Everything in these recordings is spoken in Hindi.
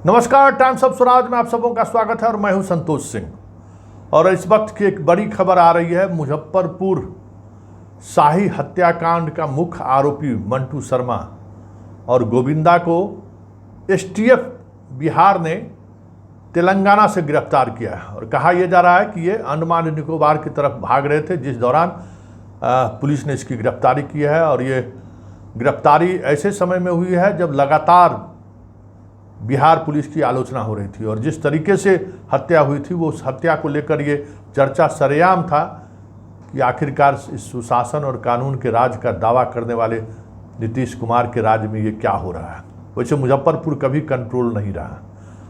नमस्कार, टाइम्स ऑफ स्वराज में आप सबों का स्वागत है और मैं हूं संतोष सिंह। और इस वक्त की एक बड़ी खबर आ रही है। मुजफ्फरपुर शाही हत्याकांड का मुख्य आरोपी मंटू शर्मा और गोविंदा को एसटीएफ बिहार ने तेलंगाना से गिरफ्तार किया है और कहा यह जा रहा है कि ये अंडमान निकोबार की तरफ भाग रहे थे, जिस दौरान पुलिस ने इसकी गिरफ्तारी की है। और ये गिरफ्तारी ऐसे समय में हुई है जब लगातार बिहार पुलिस की आलोचना हो रही थी और जिस तरीके से हत्या हुई थी वो उस हत्या को लेकर ये चर्चा सरेआम था कि आखिरकार इस सुशासन और कानून के राज का दावा करने वाले नीतीश कुमार के राज में ये क्या हो रहा है। वैसे मुजफ्फरपुर कभी कंट्रोल नहीं रहा,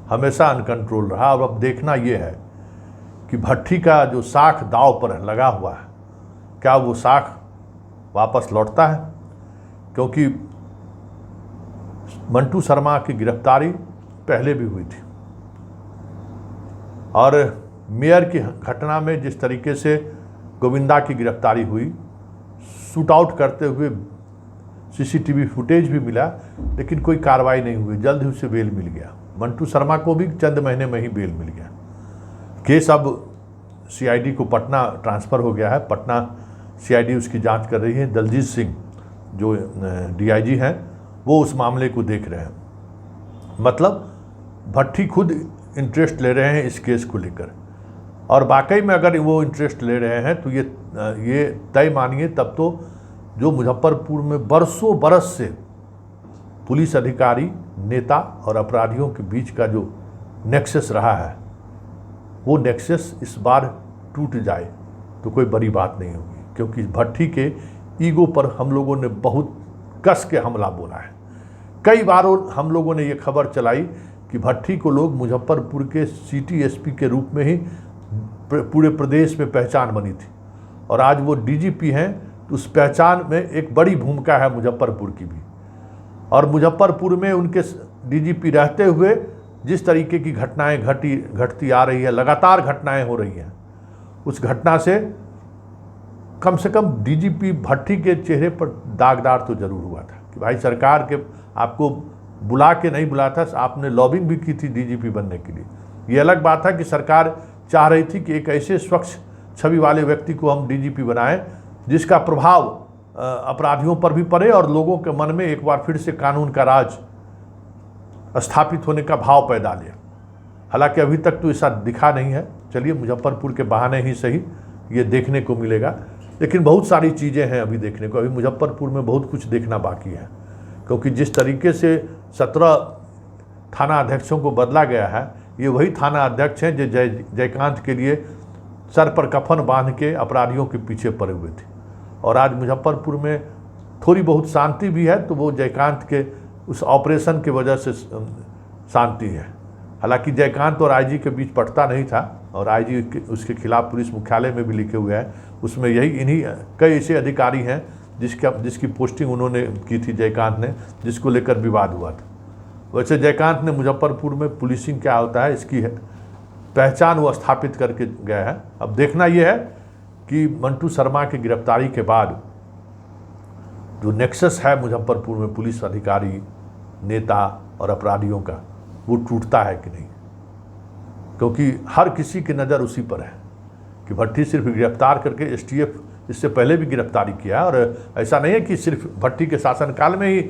हमेशा अनकंट्रोल रहा। और अब देखना ये है कि भट्टी का जो साख दाव पर लगा हुआ है, क्या वो साख वापस लौटता है? क्योंकि मंटू शर्मा की गिरफ्तारी पहले भी हुई थी और मेयर की घटना में जिस तरीके से गोविंदा की गिरफ्तारी हुई, शूट आउट करते हुए सीसीटीवी फुटेज भी मिला, लेकिन कोई कार्रवाई नहीं हुई। जल्द ही उसे बेल मिल गया। मंटू शर्मा को भी चंद महीने में ही बेल मिल गया। केस अब सीआईडी को पटना ट्रांसफ़र हो गया है। पटना सीआईडी उसकी जांच कर रही है। दलजीत सिंह जो डीआईजी हैं वो उस मामले को देख रहे हैं। मतलब भट्टी खुद इंटरेस्ट ले रहे हैं इस केस को लेकर। और वाकई में अगर वो इंटरेस्ट ले रहे हैं तो ये तय मानिए तब तो जो मुजफ्फरपुर में बरसों बरस से पुलिस अधिकारी, नेता और अपराधियों के बीच का जो नेक्सस रहा है, वो नेक्सस इस बार टूट जाए तो कोई बड़ी बात नहीं होगी। क्योंकि भट्टी के ईगो पर हम लोगों ने बहुत कस के हमला बोला है। कई बार हम लोगों ने ये खबर चलाई कि भट्टी को लोग मुजफ्फरपुर के सिटी एसपी के रूप में ही पूरे प्रदेश में पहचान बनी थी और आज वो डीजीपी हैं, तो उस पहचान में एक बड़ी भूमिका है मुजफ्फरपुर की भी। और मुजफ्फरपुर में उनके डीजीपी रहते हुए जिस तरीके की घटनाएं घटती आ रही है, लगातार घटनाएं हो रही हैं, उस घटना से कम डीजीपी भट्टी के चेहरे पर दागदार तो जरूर हुआ था कि भाई सरकार के आपको बुला के नहीं बुलाया था, आपने लॉबिंग भी की थी डीजीपी बनने के लिए। ये अलग बात है कि सरकार चाह रही थी कि एक ऐसे स्वच्छ छवि वाले व्यक्ति को हम डीजीपी बनाएं जिसका प्रभाव अपराधियों पर भी पड़े और लोगों के मन में एक बार फिर से कानून का राज स्थापित होने का भाव पैदा ले। हालांकि अभी तक तो ऐसा दिखा नहीं है। चलिए, मुजफ्फरपुर के बहाने ही सही ये देखने को मिलेगा, लेकिन बहुत सारी चीज़ें हैं अभी देखने को। अभी मुजफ्फरपुर में बहुत कुछ देखना बाकी है, क्योंकि जिस तरीके से 17 थाना अध्यक्षों को बदला गया है, ये वही थाना अध्यक्ष हैं जो जयकांत के लिए सर पर कफन बांध के अपराधियों के पीछे पड़े हुए थे। और आज मुजफ्फरपुर में थोड़ी बहुत शांति भी है, तो वो जयकांत के उस ऑपरेशन की वजह से शांति है। हालांकि जयकांत और आईजी के बीच पटता नहीं था और आईजी उसके खिलाफ पुलिस मुख्यालय में भी लिखे हुए हैं। उसमें इन्हीं कई ऐसे अधिकारी हैं जिसकी पोस्टिंग उन्होंने की थी जयकांत ने, जिसको लेकर विवाद हुआ था। वैसे जयकांत ने मुजफ्फरपुर में पुलिसिंग क्या होता है इसकी पहचान वो स्थापित करके गया है। अब देखना यह है कि मंटू शर्मा की गिरफ्तारी के बाद जो नेक्सस है मुजफ्फरपुर में पुलिस अधिकारी, नेता और अपराधियों का, वो टूटता है कि नहीं। क्योंकि हर किसी की नज़र उसी पर है कि भट्टी सिर्फ गिरफ्तार करके, एसटीएफ इससे पहले भी गिरफ्तारी किया है। और ऐसा नहीं है कि सिर्फ भट्टी के शासनकाल में ही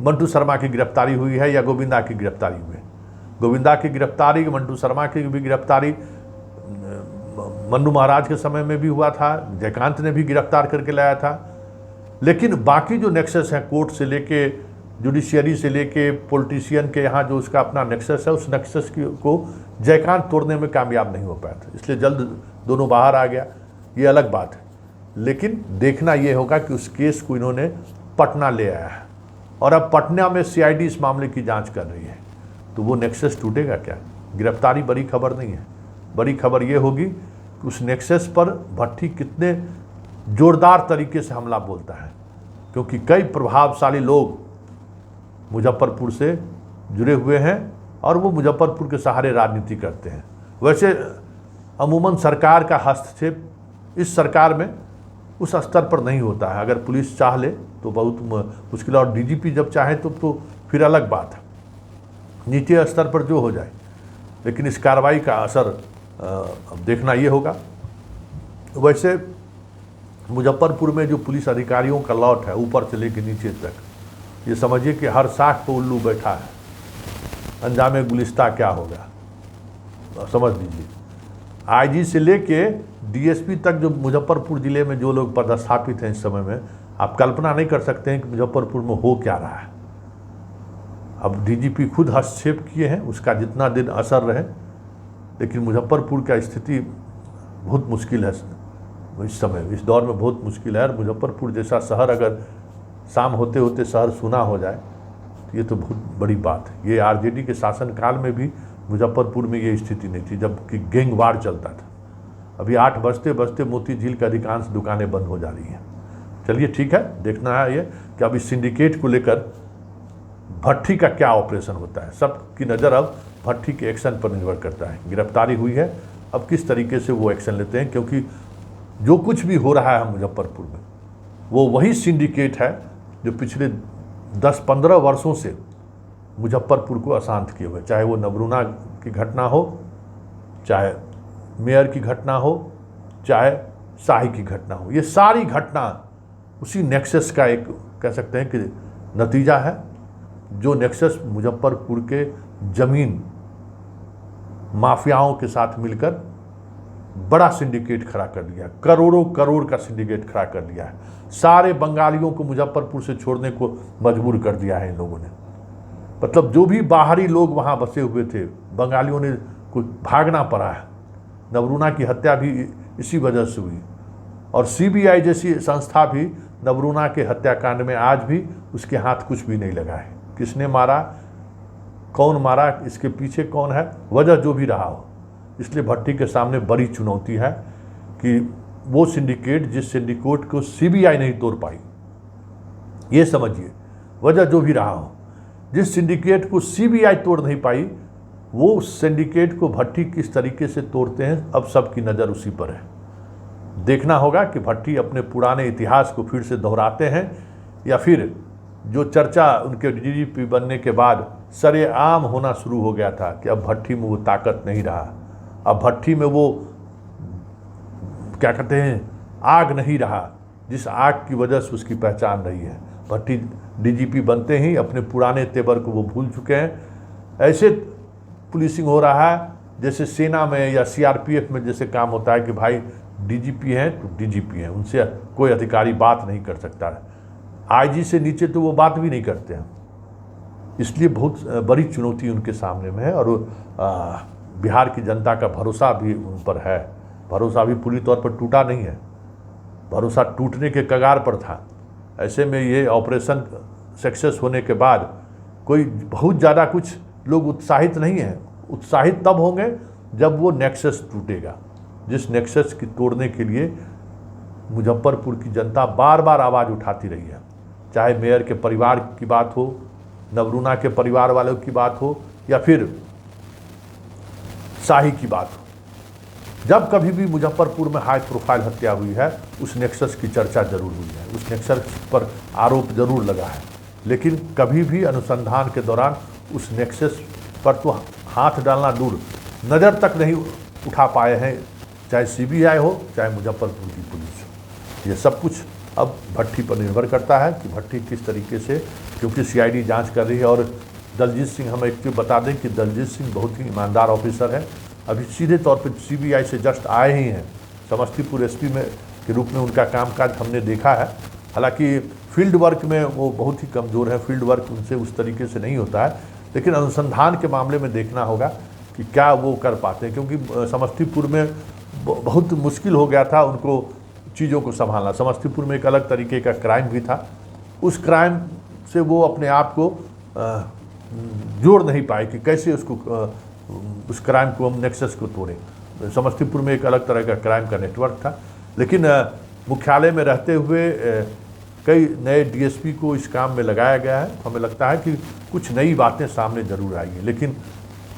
मंटू शर्मा की गिरफ्तारी हुई है या गोविंदा की गिरफ्तारी हुई है। गोविंदा की गिरफ्तारी, मंटू शर्मा की भी गिरफ्तारी मन्नू महाराज के समय में भी हुआ था, जयकांत ने भी गिरफ्तार करके लाया था। लेकिन बाकी जो नेक्सस है, कोर्ट से लेके, जुडिशियरी से लेके, पॉलिटिशियन के यहाँ जो उसका अपना नेक्सस है, उस नेक्सस को जयकांत तोड़ने में कामयाब नहीं हो पाया था, इसलिए जल्द दोनों बाहर आ गया। ये अलग बात है। लेकिन देखना ये होगा कि उस केस को इन्होंने पटना ले आया है और अब पटना में सीआईडी इस मामले की जांच कर रही है, तो वो नेक्सस टूटेगा क्या? गिरफ्तारी बड़ी खबर नहीं है। बड़ी खबर ये होगी कि उस नेक्सस पर भट्टी कितने जोरदार तरीके से हमला बोलता है, क्योंकि कई प्रभावशाली लोग मुजफ्फरपुर से जुड़े हुए हैं और वो मुजफ्फरपुर के सहारे राजनीति करते हैं। वैसे अमूमन सरकार का हस्तक्षेप इस सरकार में उस स्तर पर नहीं होता है। अगर पुलिस चाह ले तो बहुत मुश्किल, और डीजीपी जब चाहे तो फिर अलग बात है। नीचे स्तर पर जो हो जाए, लेकिन इस कार्रवाई का असर अब देखना ये होगा। वैसे मुजफ्फरपुर में जो पुलिस अधिकारियों का लॉट है ऊपर से लेकर नीचे तक, ये समझिए कि हर साख पर उल्लू बैठा है। अंजाम गुलिस्ता क्या होगा समझ लीजिए। आईजी से लेके डीएसपी तक जो मुजफ्फरपुर ज़िले में जो लोग पदस्थापित हैं इस समय में, आप कल्पना नहीं कर सकते हैं कि मुजफ्फरपुर में हो क्या रहा है। अब डीजीपी खुद हस्तक्षेप किए हैं, उसका जितना दिन असर रहे, लेकिन मुजफ्फरपुर का स्थिति बहुत मुश्किल है इस समय, इस दौर में बहुत मुश्किल है। और मुजफ्फरपुर जैसा शहर अगर शाम होते होते शहर सूना हो जाए तो ये तो बहुत बड़ी बात है। ये आरजेडी के शासनकाल में भी मुजफ्फरपुर में ये स्थिति नहीं थी, जबकि गैंगवार चलता था। अभी 8 बजते बजते मोती झील की अधिकांश दुकानें बंद हो जा रही हैं। चलिए ठीक है, देखना है ये कि अब इस सिंडिकेट को लेकर भट्टी का क्या ऑपरेशन होता है। सबकी नज़र अब भट्टी के एक्शन पर निर्भर करता है। गिरफ्तारी हुई है, अब किस तरीके से वो एक्शन लेते हैं, क्योंकि जो कुछ भी हो रहा है मुजफ्फरपुर में वो वही सिंडिकेट है जो पिछले 10-15 वर्षों से मुजफ्फरपुर को अशांत किए हुए, चाहे वो नवरूना की घटना हो, चाहे मेयर की घटना हो, चाहे शाही की घटना हो। ये सारी घटना उसी नेक्सस का एक कह सकते हैं कि नतीजा है, जो नेक्सस मुजफ्फरपुर के ज़मीन माफियाओं के साथ मिलकर बड़ा सिंडिकेट खड़ा कर दिया, करोड़ों करोड़ का सिंडिकेट खड़ा कर दिया है। सारे बंगालियों को मुजफ्फरपुर से छोड़ने को मजबूर कर दिया है इन लोगों ने। मतलब जो भी बाहरी लोग वहाँ बसे हुए थे, बंगालियों ने कुछ भागना पड़ा है। नवरूना की हत्या भी इसी वजह से हुई, और सीबीआई जैसी संस्था भी नवरूना के हत्याकांड में आज भी उसके हाथ कुछ भी नहीं लगा है। किसने मारा, कौन मारा, इसके पीछे कौन है, वजह जो भी रहा हो। इसलिए भट्टी के सामने बड़ी चुनौती है कि वो सिंडिकेट, जिस सिंडिकेट को सीबीआई नहीं तोड़ पाई, ये समझिए, वजह जो भी रहा हो, जिस सिंडिकेट को सीबीआई तोड़ नहीं पाई, वो सिंडिकेट को भट्टी किस तरीके से तोड़ते हैं, अब सबकी नज़र उसी पर है। देखना होगा कि भट्टी अपने पुराने इतिहास को फिर से दोहराते हैं, या फिर जो चर्चा उनके डीजीपी बनने के बाद सरेआम होना शुरू हो गया था कि अब भट्टी में वो ताकत नहीं रहा, अब भट्टी में वो क्या कहते हैं आग नहीं रहा, जिस आग की वजह से उसकी पहचान रही है। भट्टी डीजीपी बनते ही अपने पुराने तेवर को वो भूल चुके हैं। ऐसे पुलिसिंग हो रहा है जैसे सेना में या सीआरपीएफ में जैसे काम होता है कि भाई डीजीपी हैं तो डीजीपी हैं, उनसे कोई अधिकारी बात नहीं कर सकता है। आईजी से नीचे तो वो बात भी नहीं करते हैं। इसलिए बहुत बड़ी चुनौती उनके सामने में है, और बिहार की जनता का भरोसा भी उन पर है। भरोसा भी पूरी तौर पर टूटा नहीं है, भरोसा टूटने के कगार पर था। ऐसे में ये ऑपरेशन सक्सेस होने के बाद कोई बहुत ज़्यादा कुछ लोग उत्साहित नहीं हैं। उत्साहित तब होंगे जब वो नेक्सस टूटेगा, जिस नेक्सस की तोड़ने के लिए मुजफ्फरपुर की जनता बार बार आवाज़ उठाती रही है। चाहे मेयर के परिवार की बात हो, नवरूना के परिवार वालों की बात हो, या फिर शाही की बात हो। जब कभी भी मुजफ्फरपुर में हाई प्रोफाइल हत्या हुई है, उस नेक्सस की चर्चा जरूर हुई है, उस नेक्सस पर आरोप जरूर लगा है, लेकिन कभी भी अनुसंधान के दौरान उस नेक्सस पर तो हाथ डालना दूर, नज़र तक नहीं उठा पाए हैं, चाहे सीबीआई हो, चाहे मुजफ्फरपुर की पुलिस हो। ये सब कुछ अब भट्टी पर निर्भर करता है कि भट्टी किस तरीके से, क्योंकि सीआईडी जांच कर रही है। और दलजीत सिंह, हम एक चीज़ बता दें कि दलजीत सिंह बहुत ही ईमानदार ऑफिसर है। अभी सीधे तौर पर सीबीआई से जस्ट आए ही हैं। समस्तीपुर एसपी में के रूप में उनका कामकाज हमने देखा है। हालांकि फील्ड वर्क में वो बहुत ही कमज़ोर है, फील्ड वर्क उनसे उस तरीके से नहीं होता है, लेकिन अनुसंधान के मामले में देखना होगा कि क्या वो कर पाते हैं, क्योंकि समस्तीपुर में बहुत मुश्किल हो गया था उनको चीज़ों को संभालना। समस्तीपुर में एक अलग तरीके का क्राइम भी था, उस क्राइम से वो अपने आप को जोड़ नहीं पाए कि कैसे उसको उस क्राइम को हम नेक्सस को तोड़ें। समस्तीपुर में एक अलग तरह का क्राइम का नेटवर्क था, लेकिन मुख्यालय में रहते हुए कई नए डीएसपी को इस काम में लगाया गया है। हमें लगता है कि कुछ नई बातें सामने ज़रूर आएंगी, लेकिन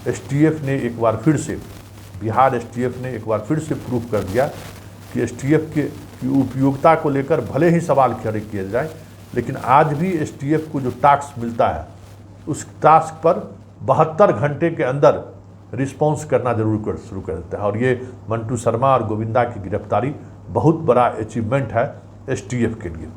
एसटीएफ ने एक बार फिर से, बिहार एसटीएफ ने एक बार फिर से प्रूव कर दिया कि एसटीएफ की उपयोगिता को लेकर भले ही सवाल खड़े किए जाए, लेकिन आज भी एसटीएफ को जो टास्क मिलता है उस टास्क पर 72 घंटे के अंदर रिस्पॉन्स करना शुरू कर देता है। और ये मंटू शर्मा और गोविंदा की गिरफ्तारी बहुत बड़ा अचीवमेंट है एसटीएफ के लिए।